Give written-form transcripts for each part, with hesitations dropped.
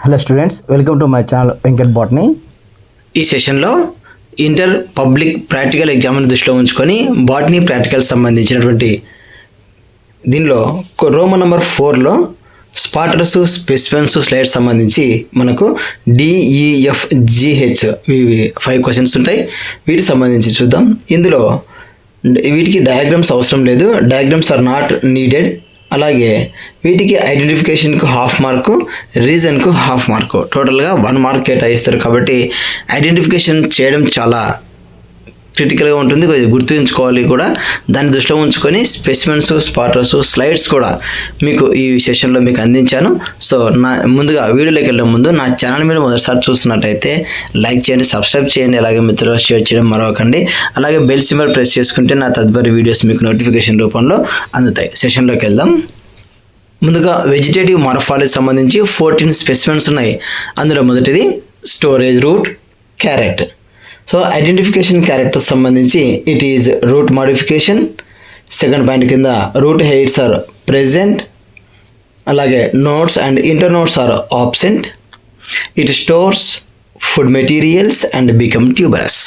Hello students, welcome to my channel Venkat botany. ఈ సెషన్లో inter public practical ఎగ్జామ్ని దృష్టిలో ఉంచుకొని బాటనీ ప్రాక్టికల్ సంబంధించినటువంటి దీనిలో రోమన్ నెంబర్ 4లో స్పాటర్స్, స్పెసిమెన్స్, స్లైడ్స్ సంబంధించి మనకు DEFGH ఇవి 5 క్వశ్చన్స్ ఉంటాయి. వీటికి సంబంధించి చూద్దాం. ఇందులో వీటికి డయాగ్రామ్స్ అవసరం లేదు, డయాగ్రామ్స్ ఆర్ నాట్ నీడెడ్. అలాగే వీటికి ఐడెంటిఫికేషన్కు 1/2 మార్కు, రీజన్కు 1/2 మార్కు, టోటల్గా 1 మార్క్ కేటాయిస్తారు. కాబట్టి ఐడెంటిఫికేషన్ చేయడం చాలా క్రిటికల్గా ఉంటుంది, గుర్తుంచుకోవాలి కూడా. దాన్ని దృష్టిలో ఉంచుకొని స్పెసిమెన్స్, స్పాటర్స్, స్లైడ్స్ కూడా మీకు ఈ సెషన్లో మీకు అందించాను. సో ముందుగా వీడియోలోకి వెళ్ళే ముందు నా ఛానల్ మీరు మొదటిసారి చూస్తున్నట్టయితే లైక్ చేయండి, సబ్స్క్రైబ్ చేయండి, అలాగే మిత్రులు షేర్ చేయడం మరవకండి. అలాగే బెల్ సింబల్ ప్రెస్ చేసుకుంటే నా తదుపరి వీడియోస్ మీకు నోటిఫికేషన్ రూపంలో అందుతాయి. సెషన్లోకి వెళ్దాం. ముందుగా వెజిటేటివ్ మార్ఫాలజీ సంబంధించి 14 స్పెసిమెన్స్ ఉన్నాయి. అందులో మొదటిది storage root carrot. So identification characters సంబంధించి it is root modification. Second point కింద రూట్ హెయిర్స్ ఆర్ ప్రెజెంట్, అలాగే nodes and internodes are absent. It stores food materials and become tuberous.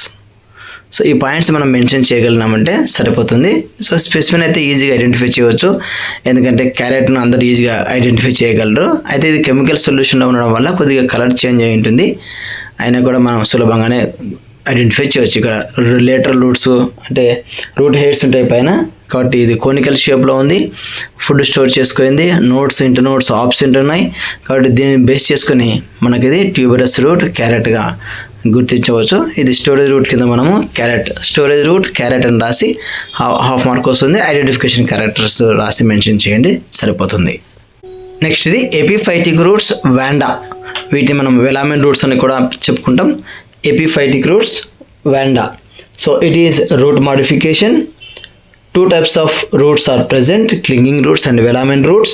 So ఈ points మనం mention చేయగలిగినామంటే సరిపోతుంది. So specimen అయితే ఈజీగా identify చేయవచ్చు, ఎందుకంటే క్యారెట్ను అందరూ ఈజీగా ఐడెంటిఫై చేయగలరు. అయితే ఇది కెమికల్ సొల్యూషన్లో ఉండడం వల్ల కొద్దిగా కలర్ చేంజ్ అయి ఉంటుంది, అయినా కూడా మనం సులభంగానే ఐడెంటిఫై చేయవచ్చు. ఇక్కడ లేటరల్ రూట్స్ అంటే రూట్ హెయిర్స్ ఉంటాయి పైన, కాబట్టి ఇది కోనికల్ షేప్లో ఉంది. ఫుడ్ స్టోర్ చేసుకుంది. నోట్స్, ఇంటర్ నోట్స్ ఆబ్సెంట్ ఉన్నాయి, కాబట్టి దీన్ని బేస్ చేసుకొని మనకి ఇది ట్యూబరస్ రూట్ క్యారెట్గా గుర్తించవచ్చు. ఇది స్టోరేజ్ రూట్ కింద మనము స్టోరేజ్ రూట్ క్యారెట్ అని రాసి 1/2 మార్క్ వస్తుంది. ఐడెంటిఫికేషన్ క్యారెక్టర్స్ రాసి మెన్షన్ చేయండి, సరిపోతుంది. నెక్స్ట్ ఇది ఎపిఫైటిక్ రూట్స్ వాండా. వీటిని మనం వెలామిన్ రూట్స్ అని కూడా చెప్పుకుంటాం. Epiphytic roots Wanda. So it is root modification. 2 types of roots are present, clinging roots and velamen roots.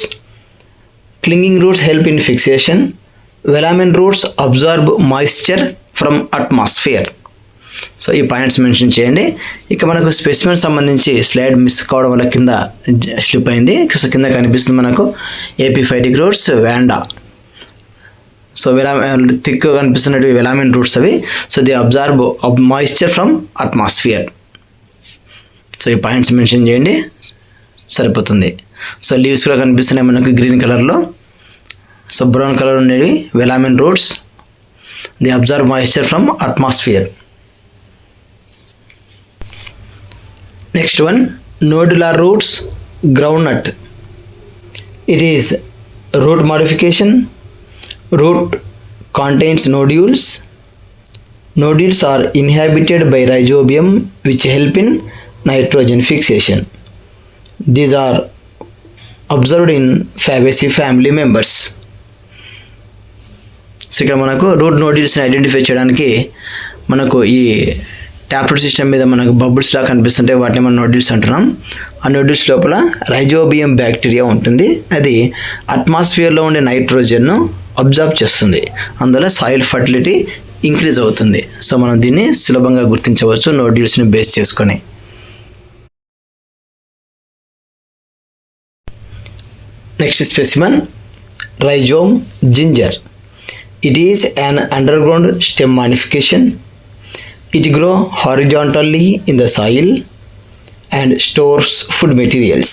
Clinging roots help in fixation. Velamen roots absorb moisture from atmosphere. So ఈ points mention చేయండి. ఇక మనకు specimen సంబంధించి slide miss కావడం వల్ల కింద slip అయింది. So కింద కనిపిస్తుంది మనకు epiphytic roots Wanda. So thick కనిపిస్తున్నవి వెలామిన్ రూట్స్ అవి. So the absorb moisture from atmosphere. So ఈ పాయింట్స్ మెన్షన్ చేయండి, సరిపోతుంది. సో లీవ్స్ కూడా కనిపిస్తున్నాయి మనకు గ్రీన్ కలర్లో. సో బ్రౌన్ కలర్ ఉండేవి velamen roots. They absorb moisture from atmosphere. Next one nodular roots groundnut. It is root modification. Root contains nodules. Nodules are inhabited by rhizobium which help in nitrogen fixation. These are observed in Fabaceae family members. So ఇక్కడ మనకు route నోడ్యూల్స్ని identify చేయడానికి మనకు ఈ ట్యాప్లెట్ system మీద మనకు bubbles లా కనిపిస్తుంటే వాటిని మనం nodules అంటున్నాం. ఆ నోడ్యూల్స్ లోపల రైజోబియం బ్యాక్టీరియా ఉంటుంది. అది అట్మాస్ఫియర్లో ఉండే నైట్రోజన్ను అబ్జర్వ్ చేస్తుంది, అందువల్ల సాయిల్ ఫర్టిలిటీ ఇంక్రీజ్ అవుతుంది. సో మనం దీన్ని సులభంగా గుర్తించవచ్చు నోడ్యూల్స్ని బేస్ చేసుకొని. Next specimen rhizome ginger. It is an underground stem modification. It grows horizontally in the soil and stores food materials.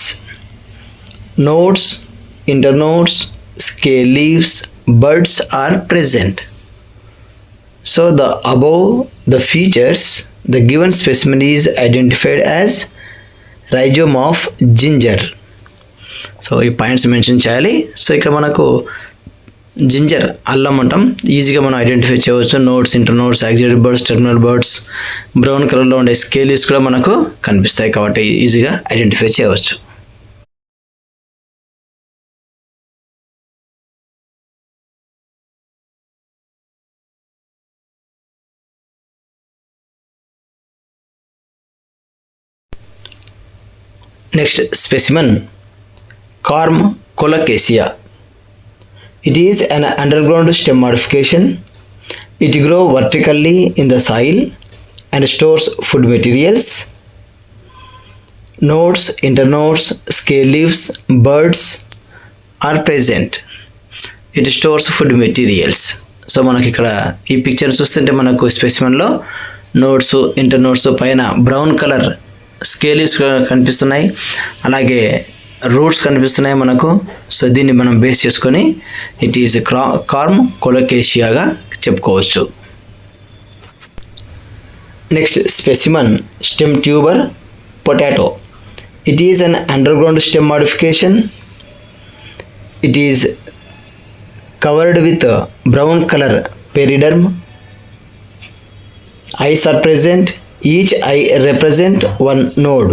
Nodes, internodes, scale leaves, buds are present. So above the features, the given specimen is identified as rhizome of ginger. So ఈ points mention చేయాలి. So ఇక్కడ మనకు ginger అల్లం అంటాం, ఈజీగా మనం identify చేయవచ్చు. Nodes, internodes, axillary buds, terminal buds, brown కలర్లో ఉండే స్కేలీస్ కూడా మనకు కనిపిస్తాయి, కాబట్టి ఈజీగా ఐడెంటిఫై చేయవచ్చు. Next specimen corm Colocasia. It is an underground stem modification. It grows vertically in the soil and stores food materials. Nodes, internodes, scale leaves, buds are present. It stores food materials. So మనకి ఇక్కడ ఈ picture చూస్తుంటే మనకు స్పెసిమెన్లో notes, inter notes పైన brown colour స్కేలీస్ కనిపిస్తున్నాయి, అలాగే roots కనిపిస్తున్నాయి మనకు. సో దీన్ని మనం బేస్ చేసుకొని ఇట్ ఈజ్ కార్మ్ కొలోకేషియాగా చెప్పుకోవచ్చు. Next specimen stem tuber potato. It is an underground stem modification. It is covered with brown color periderm. Eyes are present. Each eye represent one node.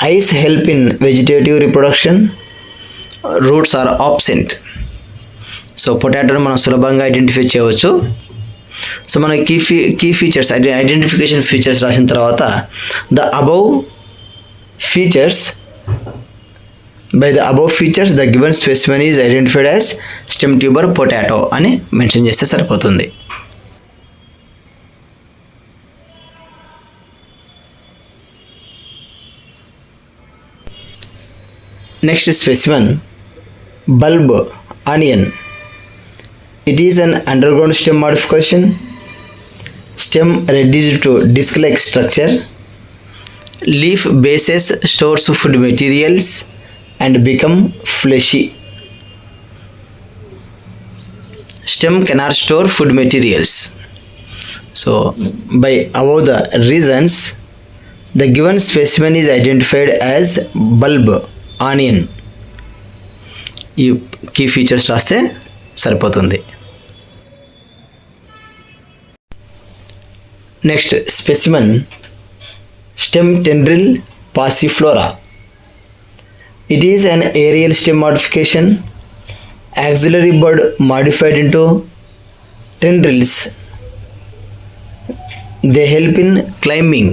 Eyes help in vegetative reproduction. Roots are absent. So పొటాటోని మనం సులభంగా identify చేయవచ్చు. So మన key features identification features రాసిన తర్వాత the above features By the above features, the given specimen is identified as stem tuber potato అని mention చేస్తే సరిపోతుంది. Next specimen bulb onion. It is an underground stem modification. Stem reduced to disc-like structure. Leaf bases stores food materials and become fleshy. Stem cannot store food materials. So by above the reasons, the given specimen is identified as bulb onion. ఈ key features రాస్తే సరిపోతుంది. Next specimen stem tendril passiflora. It is an aerial stem modification. Axillary bud modified into tendrils. They help in climbing.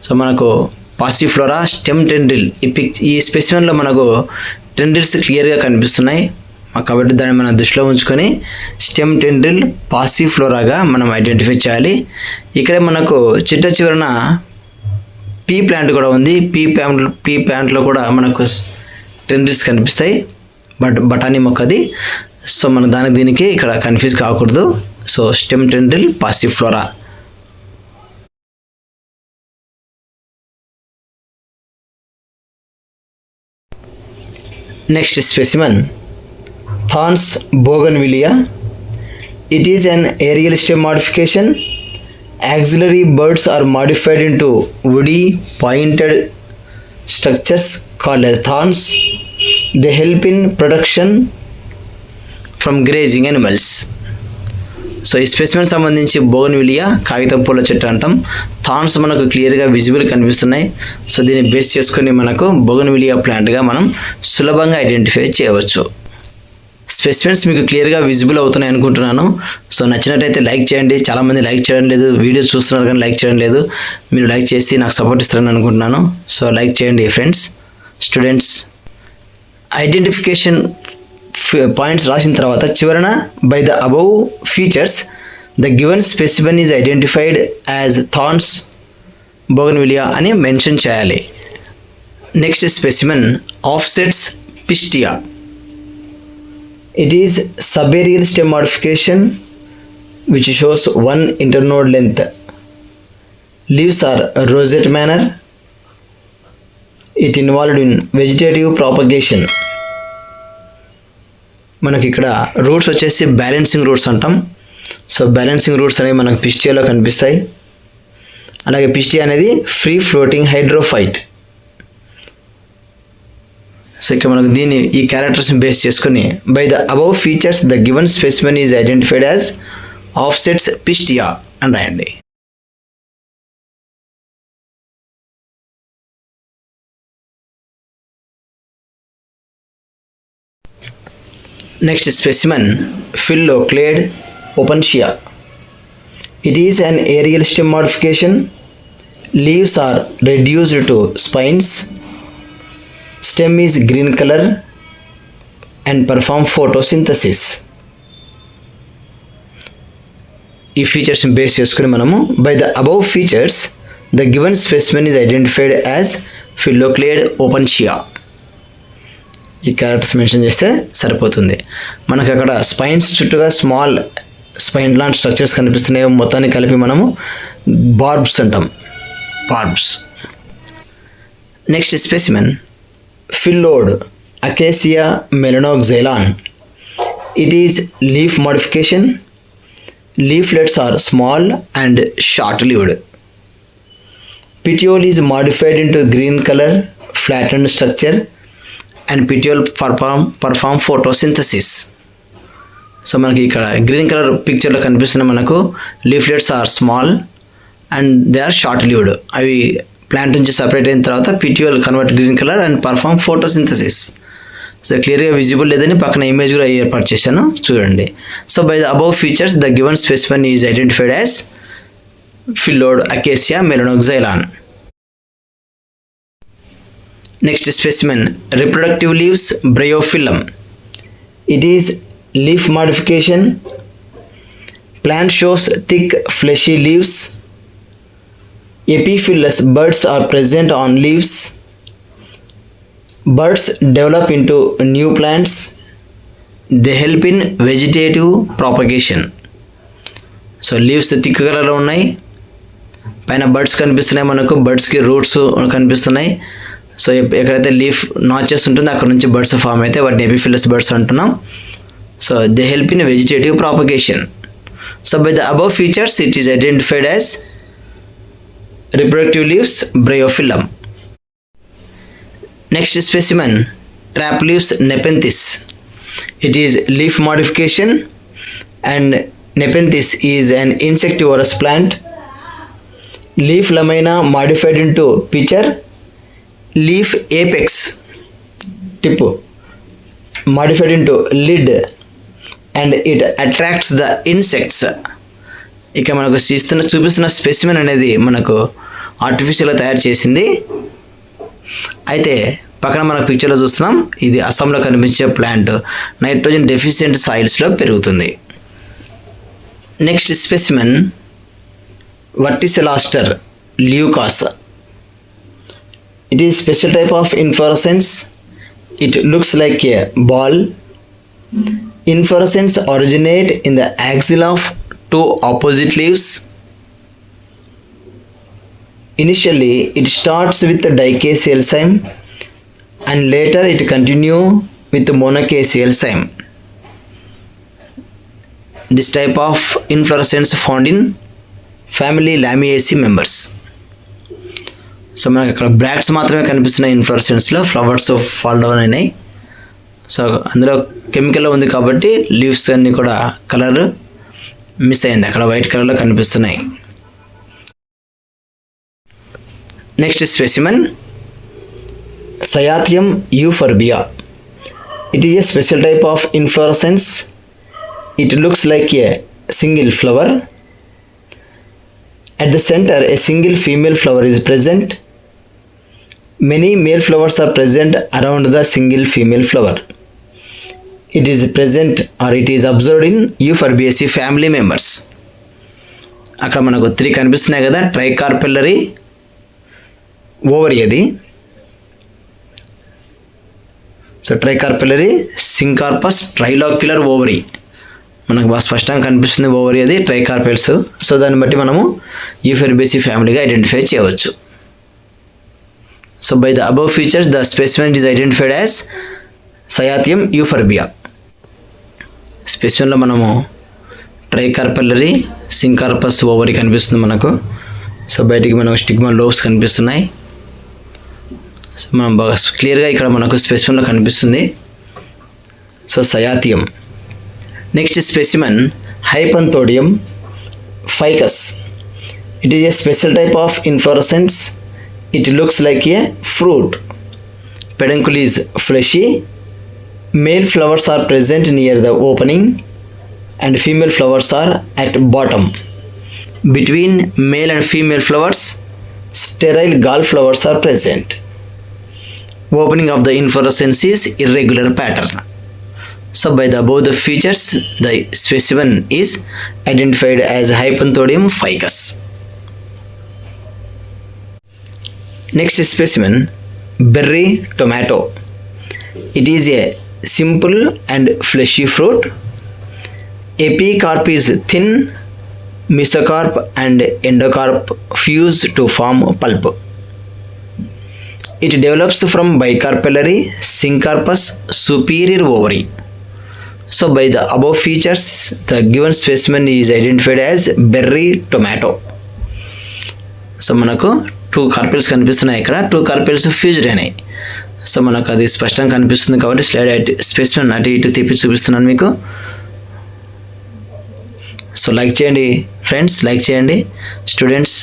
So మనకు passiflora stem tendril ఈ స్పెసిమెన్లో మనకు tendrils క్లియర్గా కనిపిస్తున్నాయి కాబట్టి దాన్ని మనం దృష్టిలో ఉంచుకొని స్టెమ్ టెండ్రిల్ పాసిఫ్లోరాగా మనం ఐడెంటిఫై చేయాలి. ఇక్కడే మనకు చివరన పీ ప్లాంట్ కూడా ఉంది. పీ ప్లాంట్లో కూడా మనకు టెండ్రిల్స్ కనిపిస్తాయి, బఠానీ మొక్కది. సో మన దీనికి ఇక్కడ కన్ఫ్యూజ్ కాకూడదు. So stem tendril Passiflora. Next specimen thorns Bougainvillea. It is an aerial stem modification. Axillary buds are modified into woody pointed structures called as thorns. They help in protection from grazing animals. So ఈ specimen సంబంధించి bougainvillea కాగితం పూల చెట్టు అంటాం. Thorns మనకు క్లియర్గా visible కనిపిస్తున్నాయి. So దీన్ని బేస్ చేసుకొని మనకు బోగన్విలియా ప్లాంట్గా మనం సులభంగా ఐడెంటిఫై చేయవచ్చు. స్పెసిమెన్స్ మీకు క్లియర్గా విజిబుల్ అవుతున్నాయి అనుకుంటున్నాను. సో నచ్చినట్టయితే లైక్ చేయండి. చాలామంది లైక్ చేయడం లేదు, వీడియో చూస్తున్నారు కానీ లైక్ చేయడం లేదు. మీరు లైక్ చేసి నాకు సపోర్ట్ ఇస్తారని అనుకుంటున్నాను. సో లైక్ చేయండి ఫ్రెండ్స్. స్టూడెంట్స్ ఐడెంటిఫికేషన్ పాయింట్స్ రాసిన తర్వాత చివరన by the above features the given specimen is identified as thorns Bougainvillea అని మెన్షన్ చేయాలి. Next specimen offsets Pistia. It is subaerial stem modification which shows one internode length. Leaves are rosette manner. It involved in vegetative propagation. మనకి ఇక్కడ roots వచ్చేసి balancing roots అంటాం. So balancing roots అనేవి మనకు పిస్టియాలో కనిపిస్తాయి. అలాగే పిస్టియా అనేది ఫ్రీ ఫ్లోటింగ్ హైడ్రోఫైట్. సో ఇక్కడ మనకు ఈ క్యారెక్టర్స్ని బేస్ చేసుకొని by the above features the given specimen is identified as offsets Pistia అని రాయండి. Next specimen phylloclade Opuntia. It is an aerial stem modification. Leaves are reduced to spines. Stem is green color and perform photosynthesis. ఈ ఫీచర్స్ని base చేసుకుని మనము by the above features the given specimen is identified as phylloclade Opuntia. ఈ characters mention చేస్తే సరిపోతుంది. మనకు అక్కడ spines చుట్టూగా small spine లాంటి స్ట్రక్చర్స్ కనిపిస్తున్నాయి. మొత్తాన్ని కలిపి మనము బార్బ్స్ అంటాం. Barbs. Next specimen phyllode Acacia melanoxylon. It is leaf modification. Leaflets are small and short lived. Petiole is modified into green color, flattened structure, and petiole perform photosynthesis. So మనకి ఇక్కడ green colour పిక్చర్లో కనిపిస్తున్న మనకు leaflets are small and they are short leaved. అవి plant నుంచి separate అయిన తర్వాత petiole convert green colour and perform photosynthesis. So క్లియర్గా విజిబుల్ లేదని పక్కన ఇమేజ్ కూడా ఏర్పాటు చేశాను, చూడండి. So by the above features the given specimen is identified as Phyllodes Acacia melanoxylon. Next specimen, reproductive leaves Bryophyllum. It is leaf modification. Plant shows thick fleshy leaves. Epiphyllous buds are present on leaves. Buds develop into new plants. They help in vegetative propagation. So leaves thick కలర్లో ఉన్నాయి, పైన buds కనిపిస్తున్నాయి. మనకు బర్డ్స్కి roots కనిపిస్తున్నాయి. So ఎక్కడైతే leaf notches ఉంటుందో అక్కడ నుంచి బర్డ్స్ ఫామ్ అయితే వాటిని ఎపిఫిల్లస్ బర్డ్స్ అంటున్నాం. So they help in vegetative propagation. So by the above features it is identified as reproductive leaves Bryophyllum. Next specimen trap leaves Nepenthes. It is leaf modification and Nepenthes is an insectivorous plant. Leaf lamina modified into pitcher. Leaf apex tip modified into lid and it attracts the insects. ఇక మనకు చూపిస్తున్న specimen అనేది మనకు ఆర్టిఫిషియల్గా తయారు చేసింది. అయితే పక్కన మన పిక్చర్లో చూస్తున్నాం, ఇది అస్సాంలో కనిపించే ప్లాంట్ నైట్రోజన్ డెఫిషియెంట్ సాయిల్స్లో పెరుగుతుంది. Next specimen verticillaster Leucas. It is special type of inflorescence. It looks like a ball. Inflorescence originate in the axil of two opposite leaves. Initially it starts with the dicaseal cyme and later it continue with monocaseal cyme. This type of inflorescence found in family Lamiaceae members. So మనకి అక్కడ bracts మాత్రమే కనిపిస్తున్నాయి ఇన్ఫ్లోరెసెన్స్లో, flowers fall down అయినాయి. So అందులో chemical ఉంది కాబట్టి leaves అన్నీ కూడా కలర్ మిస్ అయింది, అక్కడ వైట్ కలర్లో కనిపిస్తున్నాయి. Next specimen cyathium Euphorbia. It is a special type of inflorescence. It looks like a single flower. At the center, a single female flower is present. Many male flowers are present around the single female flower. It is present or it is observed in Euphorbiaceae family members. అక్కడ మనకు 3 కనిపిస్తున్నాయి కదా, ట్రైకార్పెల్లరీ ovary అది. So ట్రైకార్పెల్లరీ, syncarpous, ట్రైలాక్యులర్ ovary మనకు బాగా స్పష్టంగా కనిపిస్తుంది ovary అది, ట్రైకార్పెల్స్. సో దాన్ని బట్టి మనము యూఫర్బియేసీ ఫ్యామిలీగా ఐడెంటిఫై చేయవచ్చు. So by the above features the specimen is identified as cyathium Euphorbia. స్పెసిమెన్లో మనము ట్రైకార్పెల్లరీ, సింకార్పస్ ఓవరీ కనిపిస్తుంది మనకు. సో బయటికి మనకు స్టిగ్మా లోబ్స్ కనిపిస్తున్నాయి. సో మనం బాగా క్లియర్గా ఇక్కడ మనకు స్పెసిమెన్లో కనిపిస్తుంది. So cyathium. Next specimen hypanthodium Ficus. It is a special type of inflorescence. It looks like a fruit. Peduncle is fleshy. Male flowers are present near the opening and female flowers are at bottom. Between male and female flowers sterile gall flowers are present. Opening of the inflorescence is irregular pattern. So by the above the features, the specimen is identified as Hypanthodium ficus. Next specimen, berry tomato. It is a simple and fleshy fruit. Epicarp is thin. Mesocarp and endocarp fuse to form pulp. It develops from bicarpellary syncarpous superior ovary. So by the above features, the given specimen is identified as berry tomato. So మనకు 2 carpels కనిపిస్తున్నాయి, ఇక్కడ 2 carpels fused అయినాయి. So మనకు అది స్పష్టంగా కనిపిస్తుంది కాబట్టి slide specimen అటు ఇటు తిప్పి చూపిస్తున్నాను మీకు. సో లైక్ చేయండి ఫ్రెండ్స్, లైక్ చేయండి students.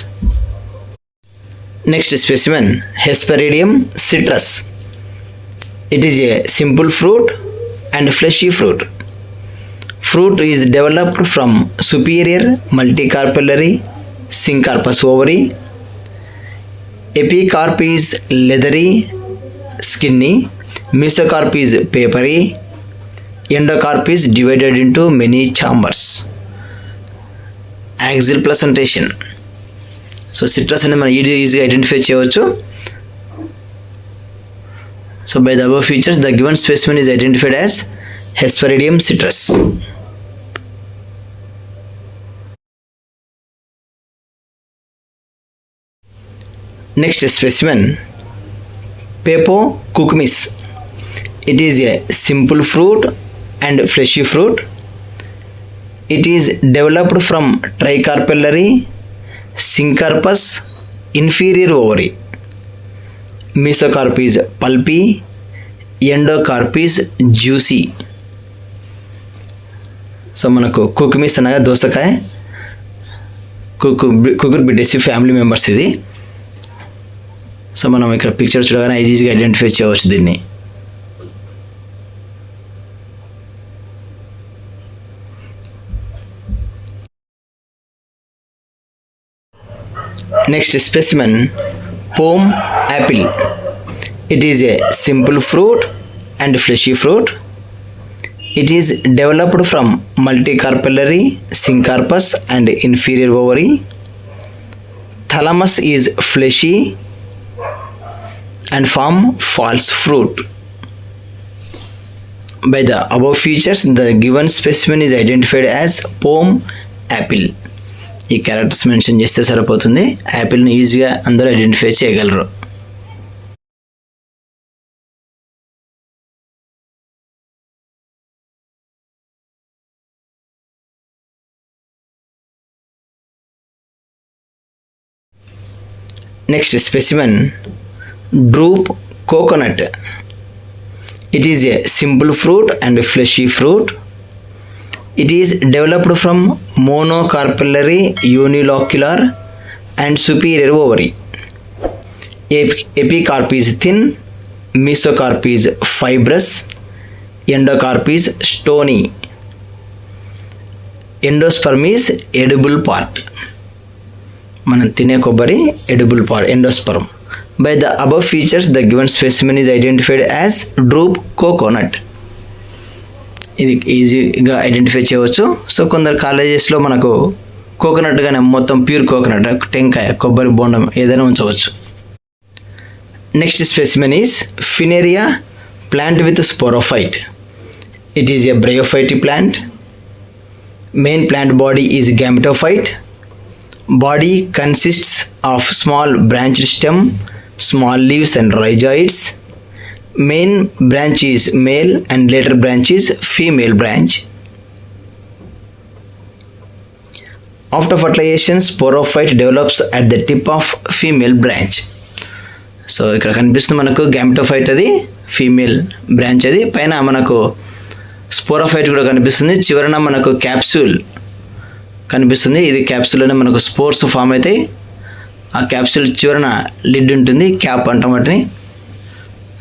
Next specimen hesperidium Citrus. It is a simple fruit and fleshy fruit. Fruit is developed from superior multicarpellary syncarpous ovary. Epicarp is leathery, skinny. Mesocarp is papery. Endocarp is divided into many chambers. Axial placentation. So Citrus అనేది మనం ఈజీగా identify చేయవచ్చు. So by the above features the given specimen is identified as hesperidium Citrus. Next specimen, Pepo cucumis. It is a simple fruit and fleshy fruit. It is developed from tricarpellary syncarpous inferior ovary. Mesocarp is pulpy. Endocarp is juicy. So మనకు Cucumis అనగా దోసకాయ, Cucurbitaceae family members ఇది. So మనం ఇక్కడ picture చూడగానే ఈజీగా identify చేయవచ్చు దీన్ని. Next specimen pome apple. It is a simple fruit and fleshy fruit. It is developed from multicarpellary syncarpous and inferior ovary. Thalamus is fleshy and form false fruit. By the above features, the given specimen is identified as pome apple. ఈ characters mention చేస్తే సరిపోతుంది. యాపిల్ని ఈజీగా అందరూ identify చేయగలరు. Next specimen, drupe coconut. It is a simple fruit and fleshy fruit. It is developed from monocarpellary unilocular and superior ovary. Epicarp is thin. Mesocarp is fibrous. Endocarp is stony. Endosperm is edible part. మనం తినే కొబ్బరి edible part endosperm. By the above features the given specimen is identified as డ్రూప్ coconut. ఇది ఈజీగా identify చేయవచ్చు. So కొందరు కాలేజెస్లో మనకు కోకోనట్గానే మొత్తం ప్యూర్ కోకోనట్, టెంకాయ, కొబ్బరి బోండం ఏదైనా ఉంచవచ్చు. Next specimen is Funaria plant with sporophyte. It is a bryophyte plant. Main plant body is gametophyte. Body consists of small branched stem, small leaves and rhizoids. Main branch is male and later branch is female branch. After fertilization, sporophyte develops at the tip of female branch. So ఇక్కడ కనిపిస్తుంది మనకు gametophyte, అది female branch, అది పైన మనకు sporophyte కూడా కనిపిస్తుంది. చివరన మనకు క్యాప్సూల్ కనిపిస్తుంది. ఇది క్యాప్సూల్లోనే మనకు స్పోర్స్ ఫామ్ అవుతాయి. ఆ క్యాప్సూల్ చివరన లిడ్ ఉంటుంది, క్యాప్ అంటాం వాటిని.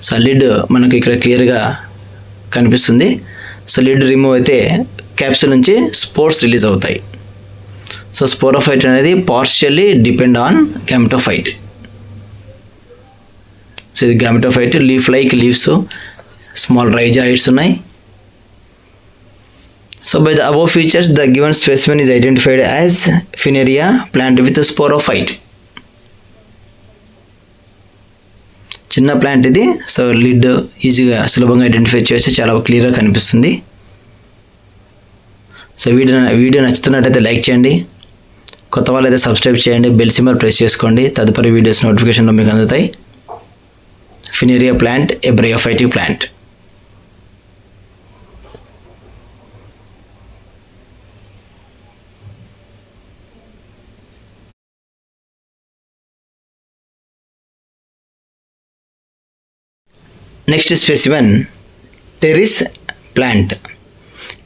సో లిడ్ మనకు ఇక్కడ క్లియర్గా కనిపిస్తుంది. సో లిడ్ రిమూవ్ అయితే క్యాప్సూల్ నుంచి స్పోర్స్ రిలీజ్ అవుతాయి. సో స్పోరోఫైట్ అనేది partially depend on gametophyte. So ఇది gametophyte, leaf like leaves, small rhizoids ఉన్నాయి. So by the above features, the given specimen is identified as Fineria plant with sporophyte. చిన్న plant ఇది. So lid ఈజీగా సులభంగా identify చేయొచ్చు, చాలా క్లియర్గా కనిపిస్తుంది. సో వీడియో నచ్చుతున్నట్టయితే లైక్ చేయండి, కొత్త వాళ్ళైతే సబ్స్క్రైబ్ చేయండి, బెల్ సింబల్ ప్రెస్ చేసుకోండి, తదుపరి వీడియోస్ నోటిఫికేషన్లో మీకు అందుతాయి. ఫినేరియా plant, A బ్రయోఫైటిక్ plant. Next specimen, Pteris plant.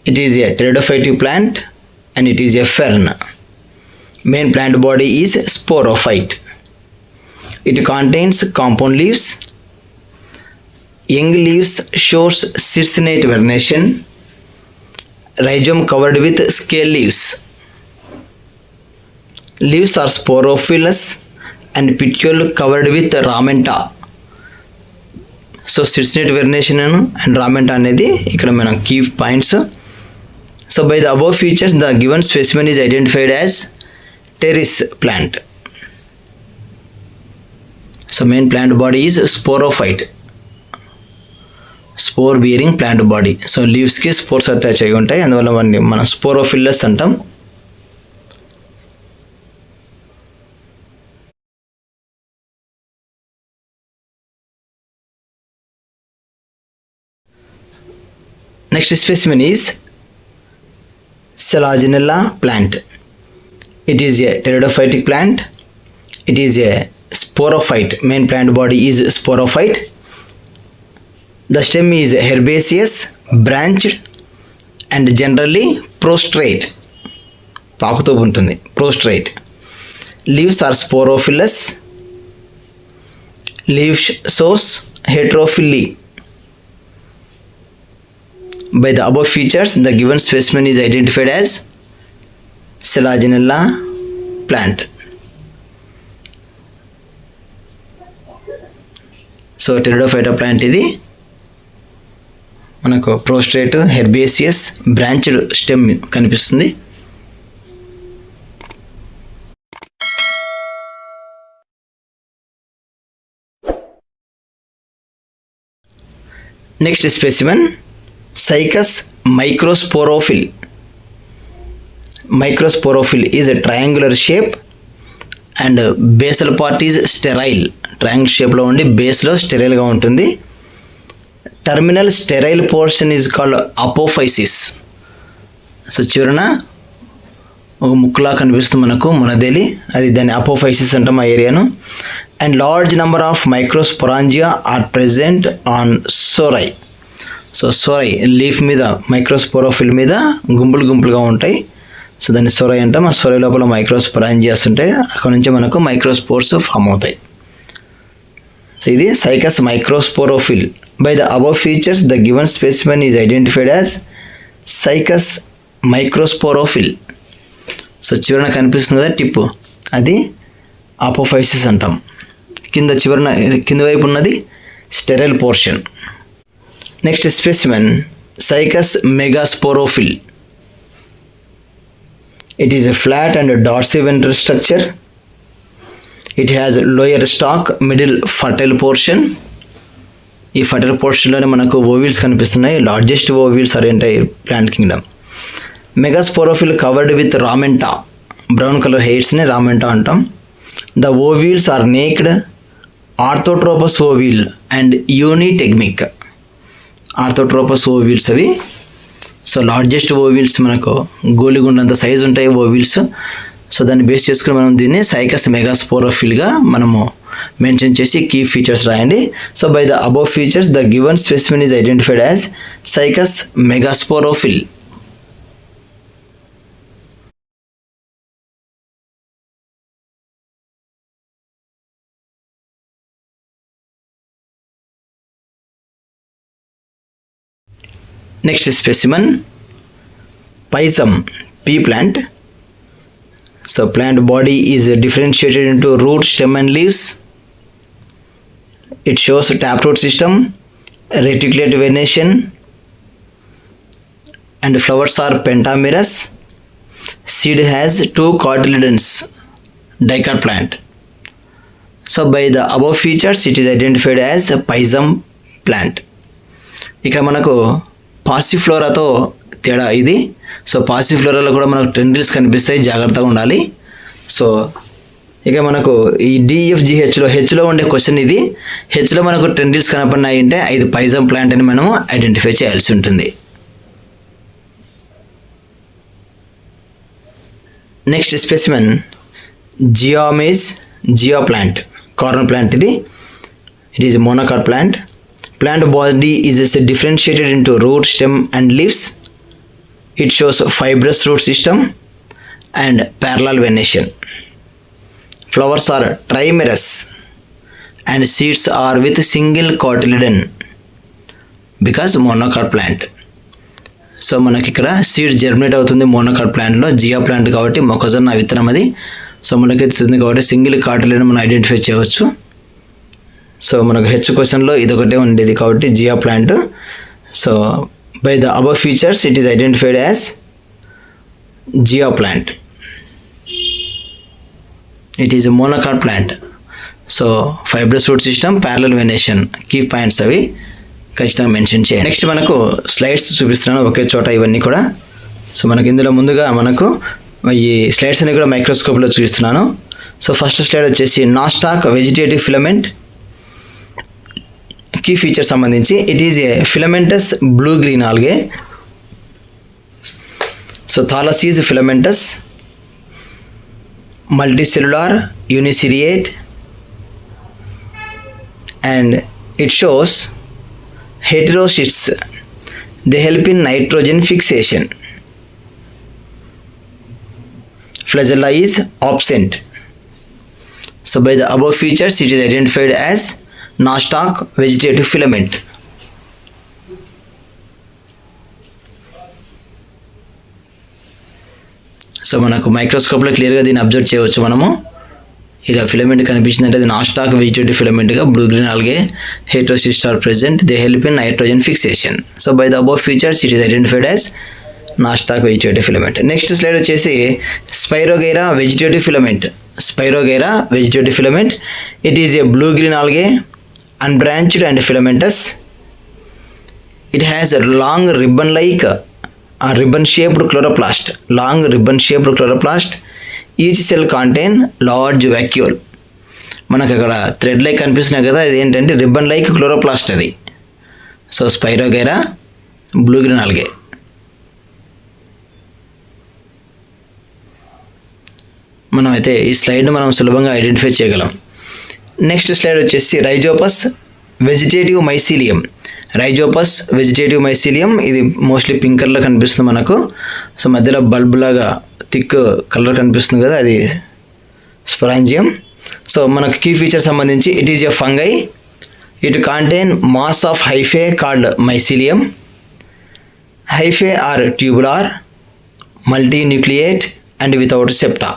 It is a pteridophytic plant and it is a fern. Main plant body is sporophyte. It contains compound leaves. Young leaves shows circinate vernation. Rhizome covered with scale leaves. Leaves are sporophylous and petiole covered with ramenta. So circinate vernation and ramenta అనేది ఇక్కడ మన key points. So by the above features the given specimen is identified as Pteris plant. So main plant body is sporophyte, spore bearing plant body. So లీవ్స్కి spores attach అయి ఉంటాయి, అందువల్ల వాటిని మనం స్పోరోఫిల్లస్ అంటాం. Next specimen is Selaginella plant. It is a pteridophytic plant. It is a sporophyte. Main plant body is sporophyte. The stem is herbaceous, branched and generally prostrate. పాకుతూ ఉంటుంది, prostrate. Leaves are sporophylous. Leaves shows heterophyly. By the above features, the given specimen is identified as Selaginella plant. So Pteridophyta plant ఇది మనకు prostrate, హెర్బేసియస్, branched stem కనిపిస్తుంది. Next specimen Cycas microsporophyll. Microsporophyll is a triangular shape and basal part is sterile. Triangle shape లో ఉండి base లో sterile గా ఉంటుంది. Terminal sterile portion is called apophysis. So చివరన ఒక ముక్కులా కనిపిస్తుంది మనకు మొనదేలి, అది దాన్ని అపోఫైసిస్ అంటాం ఆ ఏరియాను. And large number of microsporangia are present on sori. So sori leaf మీద, మైక్రోస్పోరోఫిల్ మీద గుంపులుగా ఉంటాయి. సో దాన్ని సోరై అంటాం. ఆ సోరై లోపల మైక్రోస్పోరాంజియాస్ ఉంటాయి, అక్కడ నుంచి మనకు మైక్రోస్పోర్స్ ఫామ్ అవుతాయి. సో ఇది Cycas microsporophyll. By the above features the given specimen is identified as Cycas microsporophyll. So చివరన కనిపిస్తుంది కదా టిప్పు, అది అపోఫైసిస్ అంటాం. కింద వైపు ఉన్నది sterile portion. Next specimen, Cycas megasporophyll. It is a flat and dorsiventral structure. It has lower stalk, middle fertile portion. ఈ fertile పోర్షన్లోనే మనకు ఓవిల్స్ కనిపిస్తున్నాయి. Largest ovules are entire plant kingdom. Megasporophyll covered with ramenta. Brown colour హెయిర్స్ని ramenta అంటాం. The ovules are naked, orthotropous ovule and unitegmic. Orthotropous ovules అవి. So largest ovules మనకు గోలిగుండంత size ఉంటాయి ఓవిల్స్. సో దాన్ని బేస్ చేసుకుని మనం దీన్ని సైకస్ మెగాస్పోరోఫిల్గా మనము మెన్షన్ చేసి కీ ఫీచర్స్ రాయండి. So by the above features the given specimen is identified as Cycas మెగాస్పోరోఫిల్. Next specimen, Pisum pea plant. So plant body is differentiated into root, stem and leaves. It shows taproot system, reticulate venation, and flowers are pentamerous. Seed has 2 cotyledons. Dicot plant. So by the above features it is identified as Pisum plant. ఇక్కడ మనకు పాసిఫ్లోరాతో తేడా ఇది. So పాసిఫ్లోరాలో కూడా మనకు tendrils కనిపిస్తాయి, జాగ్రత్తగా ఉండాలి. So ఇక మనకు ఈ హెచ్లో ఉండే క్వశ్చన్ ఇది. హెచ్లో మనకు టెండ్రిల్స్ కనపడినాయి అంటే ఇది పైజమ్ ప్లాంట్ అని మనము ఐడెంటిఫై చేయాల్సి ఉంటుంది. Next specimen Zea plant, corn plant ఇది. It is monocot plant. Plant body is differentiated into root, stem and leaves. It shows fibrous root system and parallel venation. Flowers are trimerous and seeds are with single cotyledon because monocot plant. So మనకి ఇక్కడ seed germinate అవుతుంది monocot ప్లాంట్లో, Jiya plant కాబట్టి మొక్కజొన్న విత్తనం అది. So మొలకెత్తుతుంది కాబట్టి single కాటిలిడన్ మనం ఐడెంటిఫై చేయవచ్చు. సో మనకు హెచ్ క్వశ్చన్లో ఇదొకటే ఉండేది కాబట్టి Zea plant. So by the above features it is identified as Zea plant. It is a monocot plant. So fibrous root system, parallel venation key points అవి ఖచ్చితంగా మెన్షన్ చేయండి. నెక్స్ట్ మనకు స్లైడ్స్ చూపిస్తున్నాను ఒకే చోట ఇవన్నీ కూడా. సో మనకి ఇందులో ముందుగా మనకు ఈ స్లైడ్స్ అన్ని కూడా మైక్రోస్కోప్లో చూపిస్తున్నాను. సో ఫస్ట్ స్లైడ్ వచ్చేసి Nostoc vegetative filament key feature సంబంధించి it is a filamentous blue green algae. So thallus is filamentous multicellular uniceriate and it shows heterocysts. They help in nitrogen fixation. Flagella is absent. So by the above features it is identified as nostoc vegetative filament. So మనకు మైక్రోస్కోప్లో క్లియర్గా దీన్ని observe చేయవచ్చు. మనము ఇలా filament కనిపించిందంటే అది Nostoc vegetative ఫిలమెంట్గా blue green algae heterocyst are present. They help in nitrogen fixation. So by the above features it is identified as Nostoc vegetative filament. Next slide వచ్చేసి Spirogyra vegetative filament. Spirogyra vegetative filament it is a blue green algae unbranched and filamentous. It has a long ribbon-like ribbon-shaped chloroplast. Long ribbon-shaped chloroplast. Each cell contain large vacuole. మనకు అక్కడ thread like కనిపిస్తున్నాయి కదా, ఇది ఏంటంటే ribbon like chloroplast అది. So spirogyra blue green algae. మనం అయితే ఈ స్లైడ్ను మనం సులభంగా ఐడెంటిఫై చేయగలం. నెక్స్ట్ స్లైడ్ వచ్చేసి Rhizopus vegetative mycelium. Rhizopus vegetative mycelium ఇది మోస్ట్లీ పింక్ కలర్లో కనిపిస్తుంది మనకు. సో మధ్యలో బల్బ్ లాగా థిక్ కలర్ కనిపిస్తుంది కదా, అది స్పొరాంజియం. సో మనకు కీ ఫీచర్ సంబంధించి it is a fungi. It contain mass of hyphae called mycelium. Hyphae are tubular, multinucleate and without septa.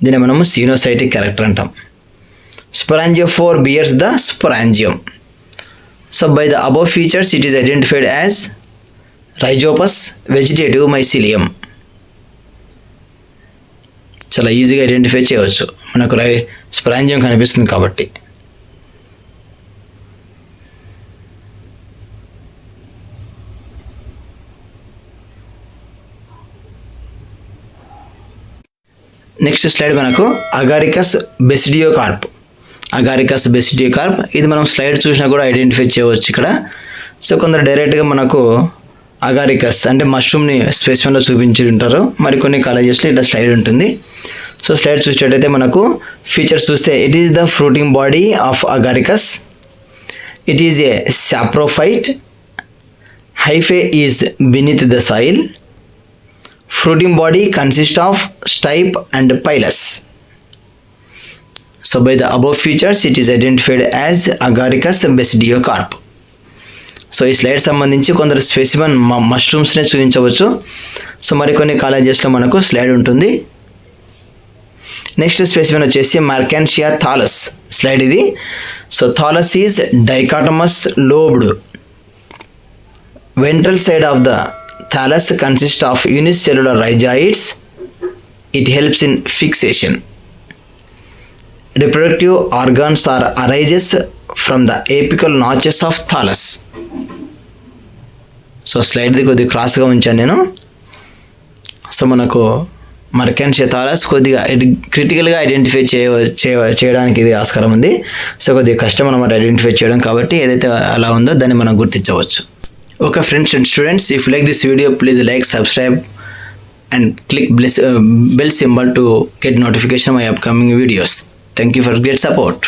దీన్ని మనము సీనోసైటిక్ క్యారెక్టర్ అంటాం. Sporangiophore bears the sporangium. So by the above features it is identified as Rhizopus vegetative mycelium. చాలా ఈజీగా identify చేయవచ్చు మనకు sporangium కనిపిస్తుంది కాబట్టి. Next slide మనకు అగారికస్ బెసిడియోకార్ప్. అగారికస్ బెసిడియోకార్ప్ ఇది మనం స్లైడ్ చూసినా కూడా ఐడెంటిఫై చేయవచ్చు ఇక్కడ. సో కొందరు డైరెక్ట్గా మనకు అగారికస్ అంటే మష్రూమ్ని స్పెసిమెన్లో చూపించి ఉంటారు, మరికొన్ని కాలేజెస్లో ఇట్లా స్లైడ్ ఉంటుంది. సో స్లైడ్ చూసేటట్టయితే మనకు ఫీచర్స్ చూస్తే it is the fruiting body of Agaricus. It is a saprophyte. Hyphae is beneath the soil. Fruiting body consists of stipe and pilus. So by the above features it is identified as Agaricus basidiyocarp. So ఈ slide సంబంధించి కొందరు specimen మష్రూమ్స్నే చూపించవచ్చు. So మరికొన్ని కాలేజెస్లో మనకు slide ఉంటుంది. Next specimen వచ్చేసి Marchantia thallus slide ఇది. So thallus is dichotomous lobed. Ventral side of the thallus consists of unicellular rhizoids. It helps in fixation. reproductive organs are arises from the apical notches of thallus. So స్లైడ్ది కొద్దిగా క్రాస్గా ఉంచాను నేను. So మనకు మర్కెన్షియా thallus కొద్దిగా క్రిటికల్గా identify చేయడానికి ఇది ఆస్కారం ఉంది. సో కొద్దిగా కష్టం అనమాట ఐడెంటిఫై చేయడం, కాబట్టి ఏదైతే అలా ఉందో దాన్ని మనం గుర్తించవచ్చు. Okay friends and students, if like this video please like, subscribe and click bell symbol to get notification of my upcoming videos. Thank you for great support.